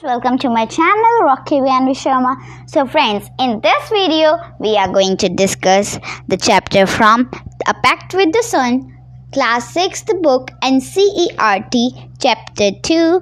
Welcome to my channel Rocky and Sharma. So friends, in this video we are going to discuss the chapter from A Pact with the Sun, Class 6th book NCERT, Chapter 2,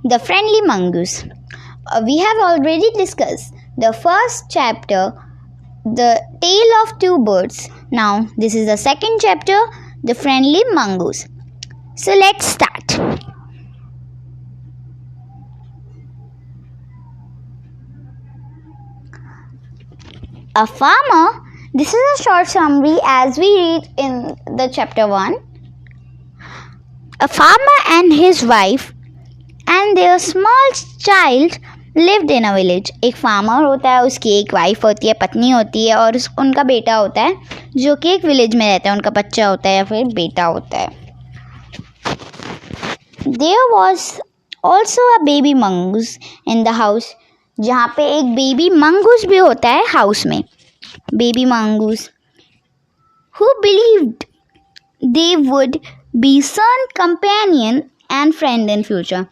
The Friendly Mongoose. We have already discussed the first chapter, The Tale of Two Birds. Now this is the second chapter, The Friendly Mongoose. So let's start. A farmer. This is a short summary as we read in the chapter 1. A farmer and his wife and their small child lived in a village. एक farmer होता है, उसकी एक wife होती है, पत्नी होती है और उनका बेटा होता है जो कि एक विलेज में रहता है. उनका बच्चा होता है या फिर बेटा होता है. There was also a baby mongoose in the house. जहाँ पे एक बेबी मंगूस भी होता है हाउस में. Baby mongoose who believed they would be son, companion and friend in future.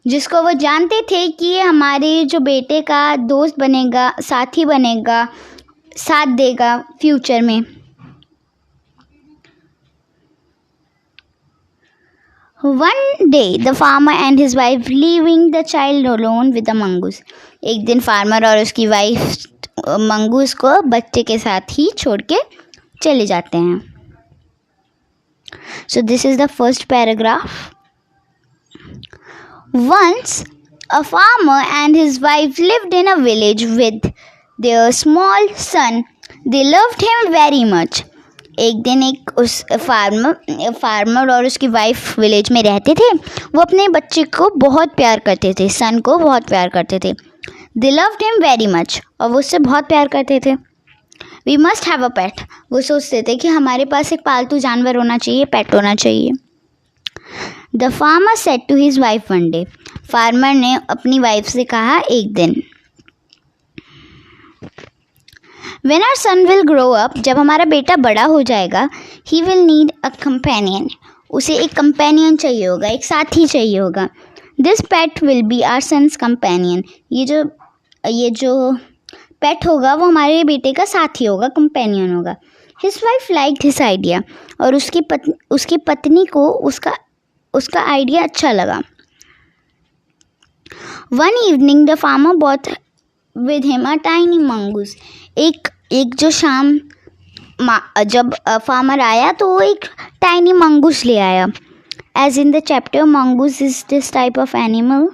जिसको वो जानते थे कि ये हमारे जो बेटे का दोस्त बनेगा, साथी बनेगा, साथ देगा फ्यूचर में. One day the farmer and his wife leaving the child alone with the mongoose. एक दिन फार्मर और उसकी वाइफ मंगूस को बच्चे के साथ ही छोड़ के चले जाते हैं. So this is the first paragraph. Once a farmer and his wife lived in a village with their small son. They loved him very much. एक दिन एक उस फार्मर और उसकी वाइफ विलेज में रहते थे. वो अपने बच्चे को बहुत प्यार करते थे, सन को बहुत प्यार करते थे. They loved him very much. और वो उससे बहुत प्यार करते थे. We must have a pet. वो सोचते थे कि हमारे पास एक पालतू जानवर होना चाहिए, पेट होना चाहिए. The farmer said to his wife one day. Farmer ने अपनी वाइफ से कहा एक दिन. When our son will grow up, जब हमारा बेटा बड़ा हो जाएगा, he will need a companion. उसे एक companion चाहिए होगा, एक साथी चाहिए होगा. This pet will be our son's companion. ये जो पेट होगा वो हमारे बेटे का साथी होगा, companion होगा. His wife liked his idea. और उसकी पत्नी को उसका आइडिया अच्छा लगा. One evening the farmer bought with him a tiny mongoose. एक जो शाम जब फार्मर आया तो वो एक टाइनी मंगूस ले आया. As in the chapter, mongoose is this type of animal.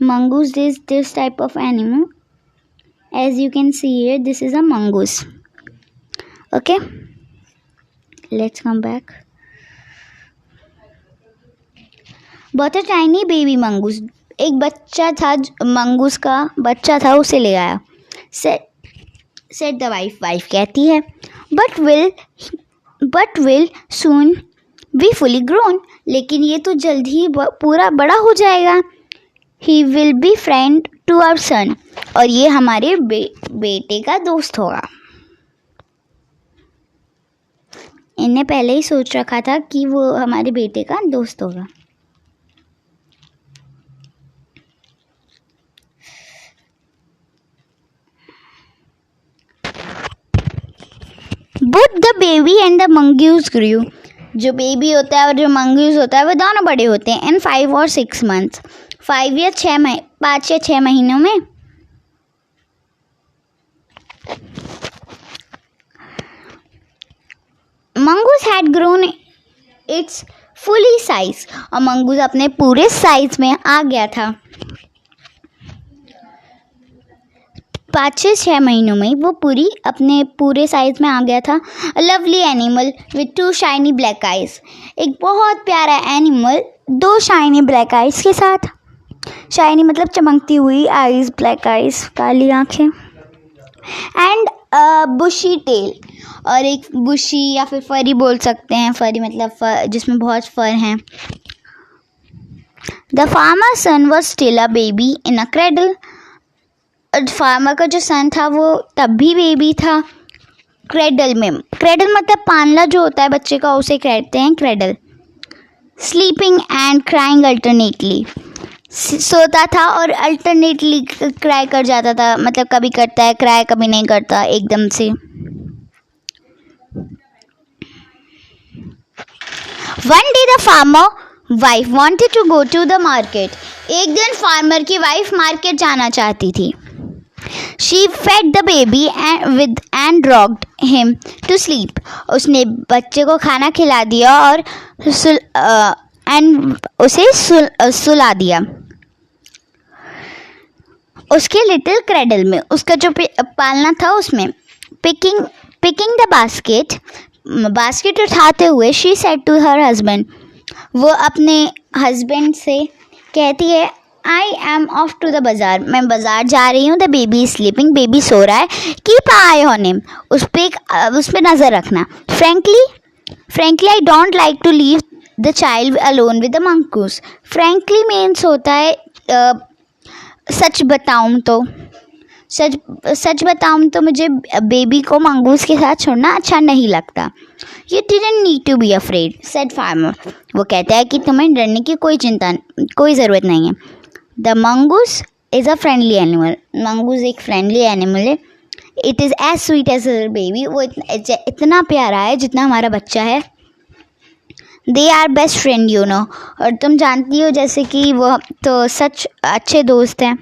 Mongoose is this type of animal. As you can see here, this is a mongoose. Okay, let's come back. Bought a tiny baby mongoose. एक बच्चा था, mongoose का बच्चा था, उसे ले आया. Said the wife. Wife कहती है but will soon be fully grown. लेकिन ये तो जल्द ही पूरा बड़ा हो जाएगा. He will be friend to our son. और ये हमारे बेटे का दोस्त होगा. इनने पहले ही सोच रखा था कि वो हमारे बेटे का दोस्त होगा. Both the baby and the mongoose grew. जो बेबी होता है और जो मंगूस होता है वो दोनों बड़े होते हैं. In 5 or 6 months. 5 या 6 महीनों में. Mongoose had grown its fully size. और मंगूस अपने पूरे साइज में आ गया था. 5-6 महीनों में वो अपने पूरे साइज में आ गया था. Lovely animal with 2 shiny black eyes. एक बहुत प्यारा एनिमल 2 शाइनी ब्लैक आइज के साथ. शाइनी मतलब चमकती हुई, आइज ब्लैक आइज, काली आंखें. And bushy tail. और एक बुशी या फिर फरी बोल सकते हैं. फरी मतलब जिसमें बहुत फर हैं. The farmer son was still a baby in a cradle. Farmer का जो सन था वो तब भी बेबी था क्रेडल में. क्रेडल मतलब पालना जो होता है बच्चे का, उसे कहते हैं cradle. Sleeping and crying alternately. सोता था और अल्टरनेटली क्राई कर जाता था, मतलब कभी करता है क्राई, कभी नहीं करता एकदम से। One day the farmer wife wanted to go to the market. एक दिन फार्मर की वाइफ मार्केट जाना चाहती थी। She fed the baby and rocked him to sleep. उसने बच्चे को खाना खिला दिया और उसे सुला दिया उसके लिटिल क्रेडल में, उसका जो पालना था उसमें। पिकिंग द बास्केट उठाते हुए she said to her husband, वो अपने हस्बैंड से कहती है, I am off to the बाज़ार, मैं बाज़ार जा रही हूँ। द बेबी स्लीपिंग, बेबी सो रहा है। कीप आई ऑन हिम, उस पर नज़र रखना। Frankly I don't like to leave the child alone with the mongoose. Frankly means होता है सच बताऊँ तो मुझे बेबी को मंगूस के साथ छोड़ना अच्छा नहीं लगता। You didn't need to be afraid, said farmer. वो कहता है कि तुम्हें डरने की कोई ज़रूरत नहीं है। The mongoose is a friendly animal. Mongoose एक फ्रेंडली एनिमल है। It is as sweet as a baby. वो इतना प्यारा है जितना हमारा बच्चा है। They are best friend, you know. और तुम जानती हो जैसे कि वो तो सच अच्छे दोस्त हैं।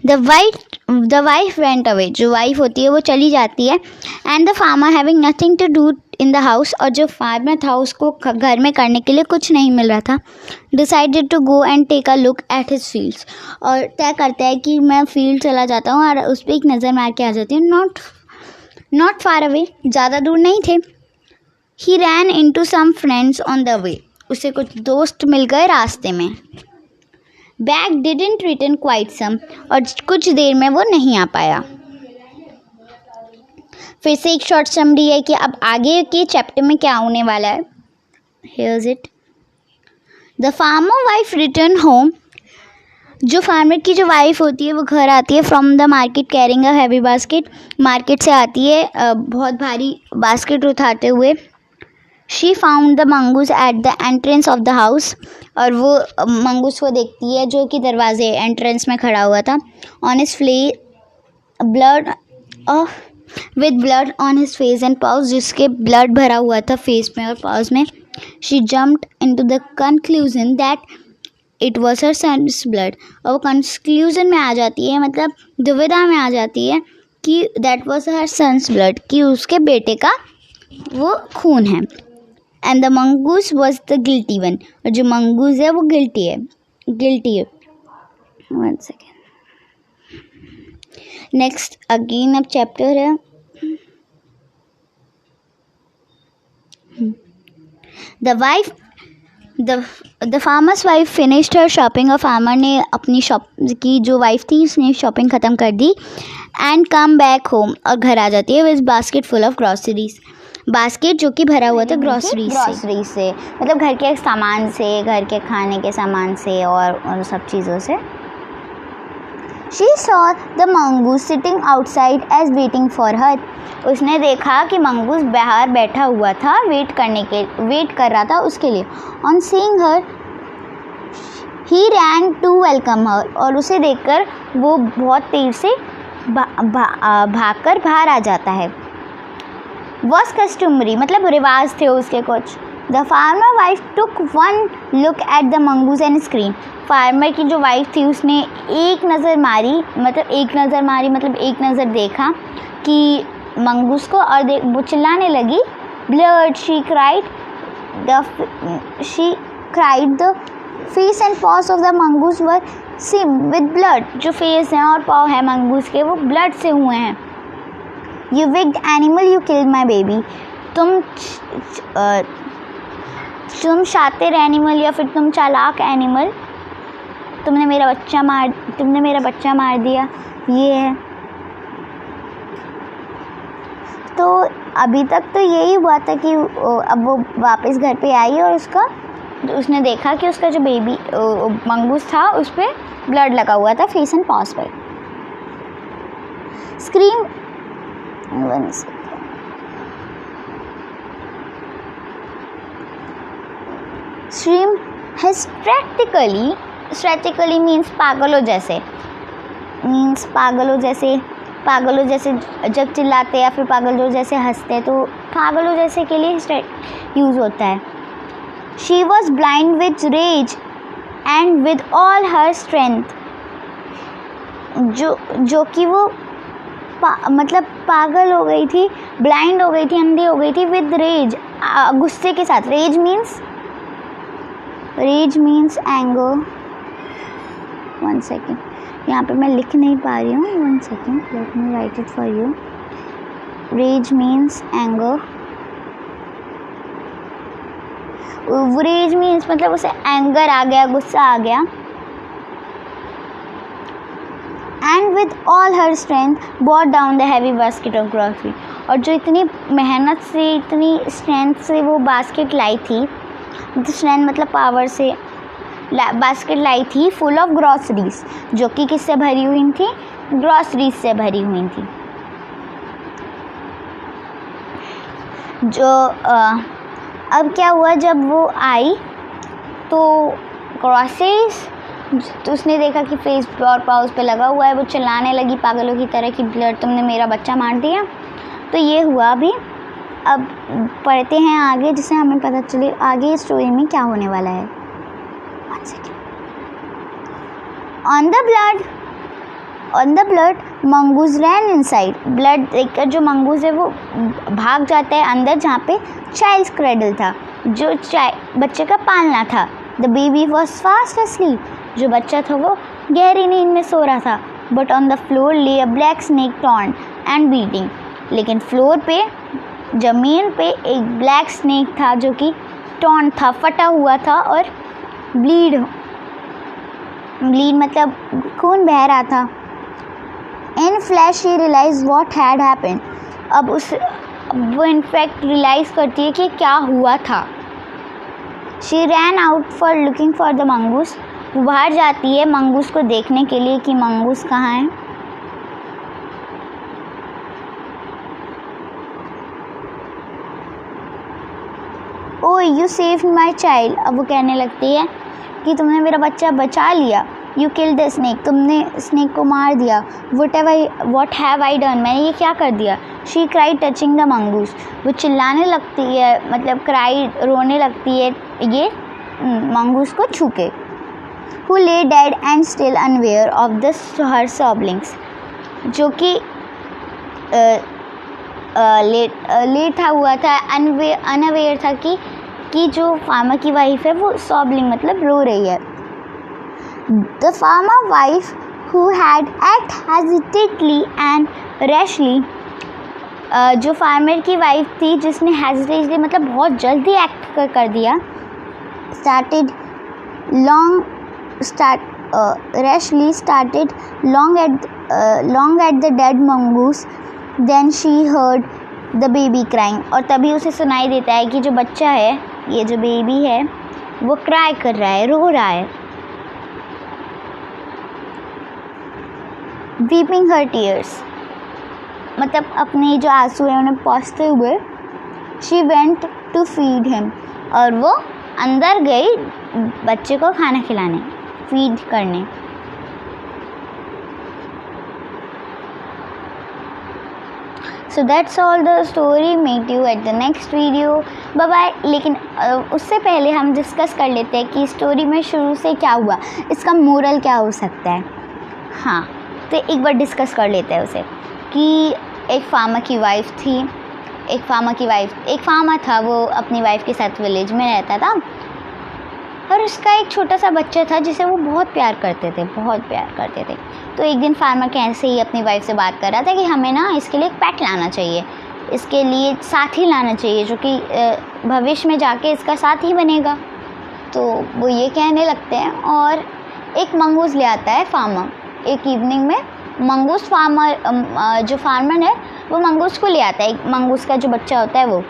The wife went away. जो वाइफ होती है वो चली जाती है। And the farmer having nothing to do in the house, और जो फार्मर था उसको घर में करने के लिए कुछ नहीं मिल रहा था, decided to go and take a look at his fields. और तय करता है कि मैं फील्ड चला जाता हूँ और उस पर एक नज़र मार के आ जाती हूँ। Not far away, ज़्यादा दूर नहीं थे। He ran into some friends on the way. उसे कुछ दोस्त मिल गए रास्ते में। Back didn't return quite some, और कुछ देर में वो नहीं आ पाया। फिर से एक शॉर्ट समरी है कि अब आगे के चैप्टर में क्या होने वाला है। Here's it. The farmer wife return home, जो फार्मर की जो वाइफ होती है वो घर आती है from the market carrying a heavy basket, market से आती है बहुत भारी बास्केट उठाते हुए। She found the mongoose at the entrance of the house, और वो मंगूस को देखती है जो कि दरवाजे एंट्रेंस में खड़ा हुआ था। On his with blood on his face and paws, जिसके ब्लड भरा हुआ था फेस में और पाउज में। She jumped into the conclusion that it was her son's blood, और वो कंक्लूजन में आ जाती है, मतलब दुविधा में आ जाती है कि that was her son's blood, कि उसके बेटे का वो खून है। And the mongoose was the guilty one, और जो मंगूस है वो गिल्टी है। One second. नेक्स्ट अगेन अब चैप्टर है the farmer's wife finished her shopping, और फार्मर ने अपनी शॉप की जो वाइफ थी उसने शॉपिंग ख़त्म कर दी। एंड कम बैक होम, और घर आ जाती है with basket full of groceries, basket जो कि भरा हुआ था ग्रॉसरी से, मतलब घर के सामान से, घर के खाने के सामान से और उन सब चीज़ों से। She saw the mongoose sitting outside as waiting for her. उसने देखा कि मंगूस बाहर बैठा हुआ था, वेट कर रहा था उसके लिए। On seeing her, he ran to welcome her. और उसे देखकर वो बहुत तेज से भागकर बाहर आ जाता है। Was customary, मतलब रिवाज थे उसके कुछ। The farmer wife took one look at the mongoose and screamed. Farmer की जो वाइफ थी उसने एक नज़र देखा कि मंगूस को, और वो चिल्लाने लगी, blood, she cried the face and paws of the mongoose were seamed with blood. जो फेस है और पाव है मंगूस के वो ब्लड से हुए हैं। You wicked animal, you killed my baby. तुम शातिर एनिमल या फिर तुम चालाक एनिमल, तुमने मेरा बच्चा मार दिया। ये है। तो अभी तक तो यही हुआ था कि अब वो वापस घर पे आई और उसने देखा कि उसका जो बेबी मंगूस था उस पर ब्लड लगा हुआ था फेस एंड पॉज पर। स्क्रीम stream hysterically means पागलों जैसे जब चिल्लाते या फिर पागलों जैसे हंसते हैं, तो पागलों जैसे के लिए यूज़ होता है. She was blind with rage and with all her strength. जो कि वो मतलब पागल हो गई थी, ब्लाइंड हो गई थी, अंधी हो गई थी विद रेज, गुस्से के साथ. Raise means anger. 1 सेकेंड, यहाँ पे मैं लिख नहीं पा रही हूँ. 1 second, let me write it for you. Rage means anger. Rage means मतलब उसे एंगर आ गया, गुस्सा आ गया. And with all her strength brought down the heavy basket of grocery. और जो इतनी मेहनत से, इतनी स्ट्रेंथ से वो बास्केट लाई थी, स्ट्रेंथ मतलब पावर से बास्केट लाई थी फुल ऑफ ग्रॉसरीज, जो कि किससे भरी हुई थी? ग्रॉसरीज से भरी हुई थी. अब क्या हुआ, जब वो आई तो ग्रॉसरीज, तो उसने देखा कि फेस और पाउच पे लगा हुआ है. वो चिल्लाने लगी पागलों की तरह कि ब्लड, तुमने मेरा बच्चा मार दिया. तो ये हुआ अभी. अब पढ़ते हैं आगे, जिससे हमें पता चले आगे स्टोरी में क्या होने वाला है. 1 second. On the blood mongoose ran inside. Blood देखकर जो मंगूज है वो भाग जाता है अंदर, जहाँ पे चाइल्ड्स क्रेडल था, जो बच्चे का पालना था. The baby was fast asleep. जो बच्चा था वो गहरी नींद में सो रहा था. बट ऑन द फ्लोर ले अ black snake torn and bleeding. लेकिन फ्लोर पे, ज़मीन पे एक ब्लैक स्नेक था जो कि टॉर्न था, फटा हुआ था, और ब्लीड मतलब खून बह रहा था. In flash she realise what had happened. अब वो इनफैक्ट रियलाइज़ करती है कि क्या हुआ था. She ran out for looking for the mongoose. वो बाहर जाती है मंगूस को देखने के लिए कि मंगूस कहाँ है. Oh you saved my child. अब वो कहने लगती है कि तुमने मेरा बच्चा बचा लिया. You killed the snake. तुमने स्नेक को मार दिया. What have I done. मैंने ये क्या कर दिया. She cry touching the mongoose. वो चिल्लाने लगती है, मतलब क्राई, रोने लगती है ये मंगूस को छू के. Who lay dead and still unaware of her siblings. जो कि लेटा हुआ था, अनअवेयर था कि जो फार्मर की वाइफ है वो सॉबलिंग मतलब रो रही है. The farmer wife who had acted hesitantly and rashly. जो फार्मर की वाइफ थी जिसने हेजिटेटली मतलब बहुत जल्दी एक्ट कर दिया. Rashly started long at the dead mongoose. Then she heard the baby crying. और तभी उसे सुनाई देता है कि जो बच्चा है, ये जो बेबी है, वो क्राई कर रहा है, रो रहा है. Weeping her tears मतलब अपने जो आंसू है उन्हें पोंछते हुए. She went to feed him. और वो अंदर गई बच्चे को खाना खिलाने, फीड करने. So that's all the story. Meet you at the next video. Bye bye. लेकिन उससे पहले हम डिस्कस कर लेते हैं कि स्टोरी में शुरू से क्या हुआ, इसका मोरल क्या हो सकता है. हाँ, तो एक बार डिस्कस कर लेते हैं उसे. कि एक फार्मर की वाइफ थी. एक फार्मर था, वो अपनी वाइफ के साथ विलेज में रहता था, और उसका एक छोटा सा बच्चा था जिसे वो बहुत प्यार करते थे. तो एक दिन फार्मर कैसे ही अपनी वाइफ से बात कर रहा था कि हमें ना इसके लिए एक पेट लाना चाहिए, इसके लिए साथी लाना चाहिए जो कि भविष्य में जाके इसका साथी बनेगा. तो वो ये कहने लगते हैं, और एक मंगूस ले आता है फार्मर. एक इवनिंग में मंगूस जो फार्मर है वो मंगूस को ले आता है. मंगूस का जो बच्चा होता है वो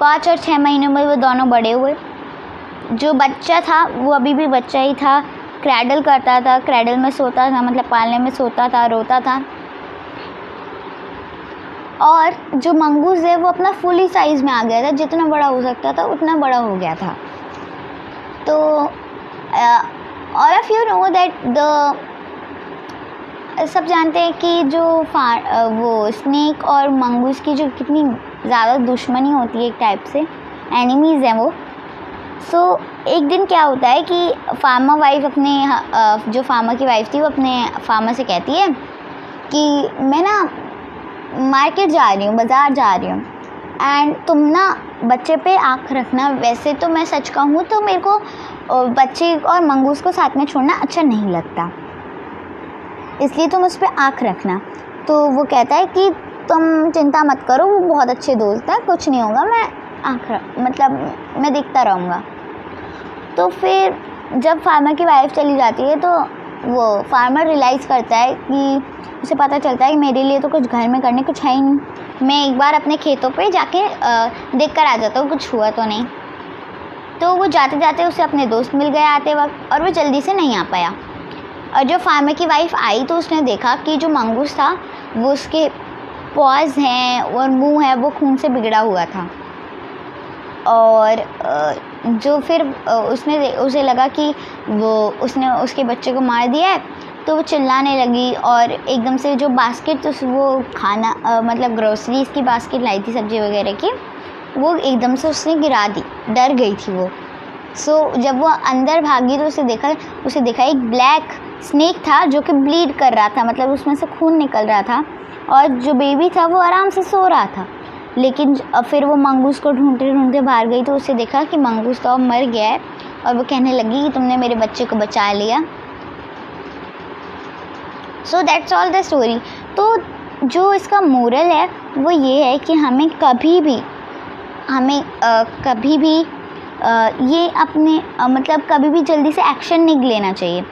5 और 6 महीनों में वो दोनों बड़े हुए. जो बच्चा था वो अभी भी बच्चा ही था, क्रैडल करता था, क्रैडल में सोता था, मतलब पालने में सोता था, रोता था. और जो मंगूस है वो अपना फुली साइज़ में आ गया था, जितना बड़ा हो सकता था उतना बड़ा हो गया था. तो all of you know that सब जानते हैं कि जो वो स्नेक और मंगूस की जो कितनी ज़्यादा दुश्मनी होती है, एक टाइप से एनिमीज़ हैं वो। सो एक दिन क्या होता है कि फार्मर वाइफ अपने जो फार्मर की वाइफ थी वो अपने फार्मर से कहती है कि मैं ना मार्केट जा रही हूँ, बाज़ार जा रही हूँ, एंड तुम ना बच्चे पे आँख रखना। वैसे तो मैं सच कहूँ तो मेरे को बच्चे और मंगूस को साथ में छोड़ना अच्छा नहीं लगता, इसलिए तुम उस पर आँख रखना। तो वो कहता है कि तुम चिंता मत करो, वो बहुत अच्छे दोस्त हैं, कुछ नहीं होगा, मैं मैं देखता रहूँगा। तो फिर जब फार्मर की वाइफ चली जाती है तो वो फार्मर रियलाइज़ करता है कि उसे पता चलता है कि मेरे लिए तो कुछ घर में करने कुछ है ही नहीं, मैं एक बार अपने खेतों पे जाके देख कर आ जाता हूँ, कुछ हुआ तो नहीं। तो वो जाते जाते उसे अपने दोस्त मिल गए आते वक्त, और वो जल्दी से नहीं आ पाया। और जब फार्मर की वाइफ आई तो उसने देखा कि जो मंगूस था वो उसके पॉज हैं और मुंह है वो खून से बिगड़ा हुआ था। और जो फिर उसे लगा कि उसने उसके बच्चे को मार दिया है, तो वो चिल्लाने लगी और एकदम से जो बास्केट वो खाना मतलब ग्रोसरीज की बास्केट लाई थी सब्जी वगैरह की, वो एकदम से उसने गिरा दी, डर गई थी वो। जब वो अंदर भागी तो उसे देखा एक ब्लैक स्नेक था जो कि ब्लीड कर रहा था, मतलब उसमें से खून निकल रहा था, और जो बेबी था वो आराम से सो रहा था। लेकिन फिर वो मंगूस को ढूंढते ढूंढते बाहर गई तो उसे देखा कि मंगूस तो अब मर गया है, और वो कहने लगी कि तुमने मेरे बच्चे को बचा लिया। So that's all the story. तो जो इसका मोरल है वो ये है कि हमें कभी भी ये अपने कभी भी जल्दी से एक्शन नहीं लेना चाहिए।